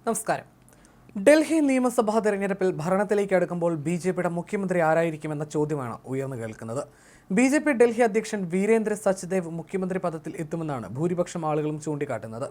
നമസ്കാരം. ഡൽഹി നിയമസഭാ തെരഞ്ഞെടുപ്പിൽ ഭരണത്തിലേക്ക് അടുക്കുമ്പോൾ ബി.ജെ.പിയുടെ മുഖ്യമന്ത്രി ആരായിരിക്കുമെന്ന ചോദ്യമാണ് ഉയർന്നു കേൾക്കുന്നത്. ബി.ജെ.പി ഡൽഹി അധ്യക്ഷൻ വീരേന്ദ്ര സച്ദേവ് മുഖ്യമന്ത്രി പദത്തിൽ എത്തുമെന്നാണ് ഭൂരിപക്ഷം ആളുകളും ചൂണ്ടിക്കാട്ടുന്നത്.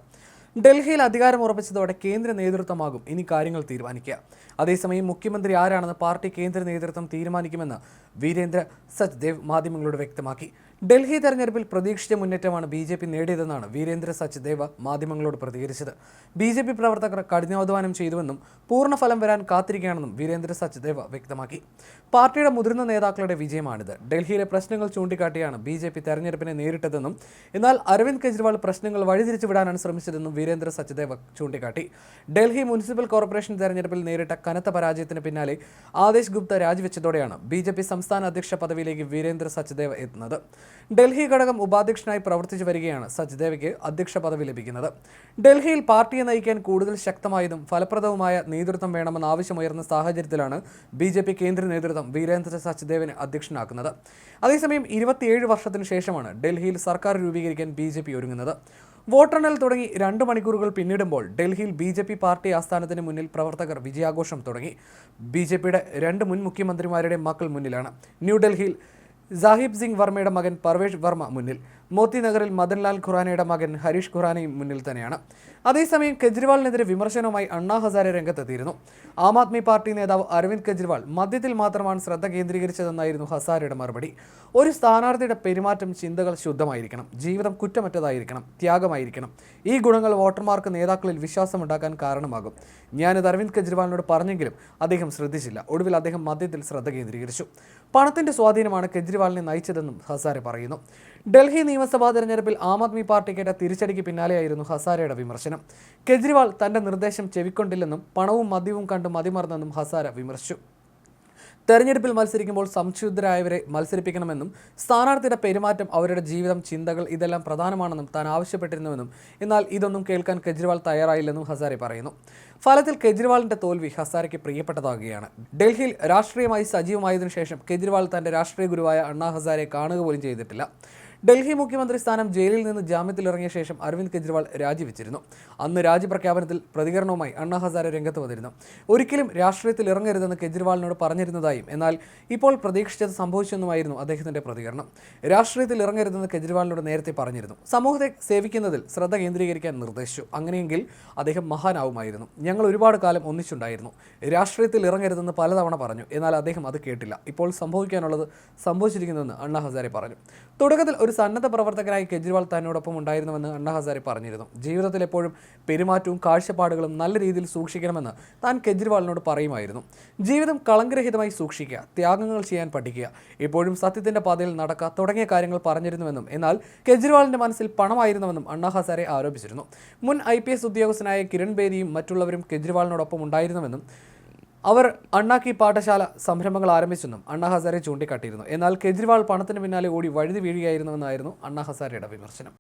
ഡൽഹിയിൽ അധികാരം ഉറപ്പിച്ചതോടെ കേന്ദ്ര നേതൃത്വമാകും ഇനി കാര്യങ്ങൾ തീരുമാനിക്കുക. അതേസമയം മുഖ്യമന്ത്രി ആരാണെന്ന് പാർട്ടി കേന്ദ്ര നേതൃത്വം തീരുമാനിക്കുമെന്ന് വീരേന്ദ്ര സച്ദേവ് മാധ്യമങ്ങളോട് വ്യക്തമാക്കി. ഡൽഹി തെരഞ്ഞെടുപ്പിൽ പ്രതീക്ഷിച്ച മുന്നേറ്റമാണ് ബി.ജെ.പി നേടിയതെന്നാണ് വീരേന്ദ്ര സച്ദേവ് മാധ്യമങ്ങളോട് പ്രതികരിച്ചത്. ബി.ജെ.പി പ്രവർത്തകർ കഠിനാധ്വാനം ചെയ്തുവെന്നും പൂർണ്ണഫലം വരാൻ കാത്തിരിക്കുകയാണെന്നും വീരേന്ദ്ര സച്ദേവ് വ്യക്തമാക്കി. പാർട്ടിയുടെ മുതിർന്ന നേതാക്കളുടെ വിജയമാണിത്. ഡൽഹിയിലെ പ്രശ്നങ്ങൾ ചൂണ്ടിക്കാട്ടിയാണ് ബി.ജെ.പി തെരഞ്ഞെടുപ്പിനെ നേരിട്ടതെന്നും എന്നാൽ അരവിന്ദ് കെജ്രിവാൾ പ്രശ്നങ്ങൾ വഴിതിരിച്ചു വിടാനാണ് ശ്രമിച്ചതെന്നും വീരേന്ദ്ര സച്ദേവ് ചൂണ്ടിക്കാട്ടി. ഡൽഹി മുനിസിപ്പൽ കോർപ്പറേഷൻ തെരഞ്ഞെടുപ്പിൽ നേരിട്ട കനത്ത പരാജയത്തിന് പിന്നാലെ ആദേശ് ഗുപ്ത രാജിവെച്ചതോടെയാണ് ബി.ജെ.പി സംസ്ഥാന അധ്യക്ഷ പദവിയിലേക്ക് വീരേന്ദ്ര സച്ദേവ് എത്തുന്നത്. ഡൽഹി ഘടകം ഉപാധ്യക്ഷനായി പ്രവർത്തിച്ചു വരികയാണ് സച്ദേവയ്ക്ക് അധ്യക്ഷ പദവി ലഭിക്കുന്നത്. ഡൽഹിയിൽ പാർട്ടിയെ നയിക്കാൻ കൂടുതൽ ശക്തമായതും ഫലപ്രദവുമായ നേതൃത്വം വേണമെന്ന ആവശ്യമുയർന്ന സാഹചര്യത്തിലാണ് ബി.ജെ.പി കേന്ദ്ര നേതൃത്വം വീരേന്ദ്ര സച്ദേവിനെ അധ്യക്ഷനാക്കുന്നത്. അതേസമയം 27 വർഷത്തിനു ശേഷമാണ് ഡൽഹിയിൽ സർക്കാർ രൂപീകരിക്കാൻ ബി.ജെ.പി ഒരുങ്ങുന്നത്. വോട്ടെണ്ണൽ തുടങ്ങി 2 മണിക്കൂറുകൾ പിന്നിടുമ്പോൾ ഡൽഹിയിൽ ബി.ജെ.പി പാർട്ടി ആസ്ഥാനത്തിന് മുന്നിൽ പ്രവർത്തകർ വിജയാഘോഷം തുടങ്ങി. ബി.ജെ.പിയുടെ 2 മുൻ മുഖ്യമന്ത്രിമാരുടെ മക്കൾ മുന്നിലാണ്. ന്യൂഡൽഹിയിൽ സാഹിബ് സിംഗ് വർമ്മയുടെ മകൻ പർവേഷ് വർമ്മ മുന്നിൽ, മോത്തി നഗറിൽ മദൻലാൽ ഖുറാനയുടെ മകൻ ഹരീഷ് ഖുറാനയും മുന്നിൽ തന്നെയാണ്. അതേസമയം കെജ്രിവാളിനെതിരെ വിമർശനവുമായി അണ്ണാ ഹസാരെ രംഗത്തെത്തിയിരുന്നു. ആം ആദ്മി പാർട്ടി നേതാവ് അരവിന്ദ് കെജ്രിവാൾ മദ്യത്തിൽ മാത്രമാണ് ശ്രദ്ധ കേന്ദ്രീകരിച്ചതെന്നായിരുന്നു ഹസാരയുടെ മറുപടി. ഒരു സ്ഥാനാർത്ഥിയുടെ പെരുമാറ്റം, ചിന്തകൾ ശുദ്ധമായിരിക്കണം, ജീവിതം കുറ്റമറ്റതായിരിക്കണം, ത്യാഗമായിരിക്കണം. ഈ ഗുണങ്ങൾ വോട്ടർമാർക്ക് നേതാക്കളിൽ വിശ്വാസമുണ്ടാക്കാൻ കാരണമാകും. ഞാനിത് അരവിന്ദ് കെജ്രിവാളിനോട് പറഞ്ഞെങ്കിലും അദ്ദേഹം ശ്രദ്ധിച്ചില്ല. ഒടുവിൽ അദ്ദേഹം മദ്യത്തിൽ ശ്രദ്ധ കേന്ദ്രീകരിച്ചു. പണത്തിന്റെ സ്വാധീനമാണ് കെജ്രിവാളിനെ നയിച്ചതെന്നും ഹസാരെ പറയുന്നു. ഡൽഹി നിയമസഭാ തെരഞ്ഞെടുപ്പിൽ ആം ആദ്മി പാർട്ടിക്കേറ്റ തിരിച്ചടിക്ക് പിന്നാലെയായിരുന്നു ഹസാരയുടെ വിമർശനം. കെജ്രിവാൾ തന്റെ നിർദ്ദേശം ചെവിക്കൊണ്ടില്ലെന്നും പണവും മദ്യവും കണ്ട് മതിമറന്നെന്നും ഹസാര വിമർശിച്ചു. തെരഞ്ഞെടുപ്പിൽ മത്സരിക്കുമ്പോൾ സംശുദ്ധരായവരെ മത്സരിപ്പിക്കണമെന്നും സ്ഥാനാർത്ഥിയുടെ പെരുമാറ്റം, അവരുടെ ജീവിതം, ചിന്തകൾ ഇതെല്ലാം പ്രധാനമാണെന്നും താൻ ആവശ്യപ്പെട്ടിരുന്നുവെന്നും എന്നാൽ ഇതൊന്നും കേൾക്കാൻ കെജ്രിവാൾ തയ്യാറായില്ലെന്നും ഹസാരെ പറയുന്നു. ഫലത്തിൽ കെജ്രിവാളിന്റെ തോൽവി ഹസാരയ്ക്ക് പ്രിയപ്പെട്ടതാകുകയാണ്. ഡൽഹിയിൽ രാഷ്ട്രീയമായി സജീവമായതിനു ശേഷം കെജ്രിവാൾ തന്റെ രാഷ്ട്രീയ ഗുരുവായ അണ്ണാ ഹസാരെ കാണുക പോലും ചെയ്തിട്ടില്ല. ഡൽഹി മുഖ്യമന്ത്രി സ്ഥാനം ജയിലിൽ നിന്ന് ജാമ്യത്തിലിറങ്ങിയ ശേഷം അരവിന്ദ് കെജ്രിവാൾ രാജിവെച്ചിരുന്നു. അന്ന് രാജിപ്രഖ്യാപനത്തിൽ പ്രതികരണവുമായി അണ്ണാ ഹസാരെ രംഗത്ത് വന്നിരുന്നു. ഒരിക്കലും രാഷ്ട്രീയത്തിൽ ഇറങ്ങരുതെന്ന് കെജ്രിവാളിനോട് പറഞ്ഞിരുന്നതായും എന്നാൽ ഇപ്പോൾ പ്രതീക്ഷിച്ചത് സംഭവിച്ചെന്നുമായിരുന്നു അദ്ദേഹത്തിന്റെ പ്രതികരണം. രാഷ്ട്രീയത്തിൽ ഇറങ്ങരുതെന്ന് കെജ്രിവാളിനോട് നേരത്തെ പറഞ്ഞിരുന്നു. സമൂഹത്തെ സേവിക്കുന്നതിൽ ശ്രദ്ധ കേന്ദ്രീകരിക്കാൻ നിർദ്ദേശിച്ചു. അങ്ങനെയെങ്കിൽ അദ്ദേഹം മഹാനാവുമായിരുന്നു. ഞങ്ങൾ ഒരുപാട് കാലം ഒന്നിച്ചുണ്ടായിരുന്നു. രാഷ്ട്രീയത്തിൽ ഇറങ്ങരുതെന്ന് പലതവണ പറഞ്ഞു. എന്നാൽ അദ്ദേഹം അത് കേട്ടില്ല. ഇപ്പോൾ സംഭവിക്കാനുള്ളത് സംഭവിച്ചിരിക്കുന്നുവെന്ന് അണ്ണാ ഹസാരെ പറഞ്ഞു. തുടക്കത്തിൽ ഒരു സന്നദ്ധ പ്രവർത്തകനായി കെജ്രിവാൾ തന്നോടൊപ്പം ഉണ്ടായിരുന്നുവെന്ന് അണ്ണാ ഹസാരെ പറഞ്ഞിരുന്നു. ജീവിതത്തിൽ എപ്പോഴും പെരുമാറ്റവും കാഴ്ചപ്പാടുകളും നല്ല രീതിയിൽ സൂക്ഷിക്കണമെന്ന് താൻ കെജ്രിവാളിനോട് പറയുമായിരുന്നു. ജീവിതം കളങ്കരഹിതമായി സൂക്ഷിക്കുക, ത്യാഗങ്ങൾ ചെയ്യാൻ പഠിക്കുക, എപ്പോഴും സത്യത്തിന്റെ പാതയിൽ നടക്കുക തുടങ്ങിയ കാര്യങ്ങൾ പറഞ്ഞിരുന്നുവെന്നും എന്നാൽ കെജ്രിവാളിന്റെ മനസ്സിൽ പണമായിരുന്നുവെന്നും അണ്ണാ ഹസാരെ ആരോപിച്ചിരുന്നു. മുൻ IPS ഉദ്യോഗസ്ഥനായ കിരൺ ബേദിയും മറ്റുള്ളവരും കെജ്രിവാളിനോടൊപ്പം ഉണ്ടായിരുന്നുവെന്നും അവർ അണ്ണാക്കി പാഠശാല സംരംഭങ്ങൾ ആരംഭിച്ചെന്നും അണ്ണാ ഹസാരെ ചൂണ്ടിക്കാട്ടിയിരുന്നു. എന്നാൽ കെജ്രിവാൾ പണത്തിന് പിന്നാലെ ഓടി വഴുതി വീഴുകയായിരുന്നുവെന്നായിരുന്നു അണ്ണാ ഹസാരയുടെ വിമർശനം.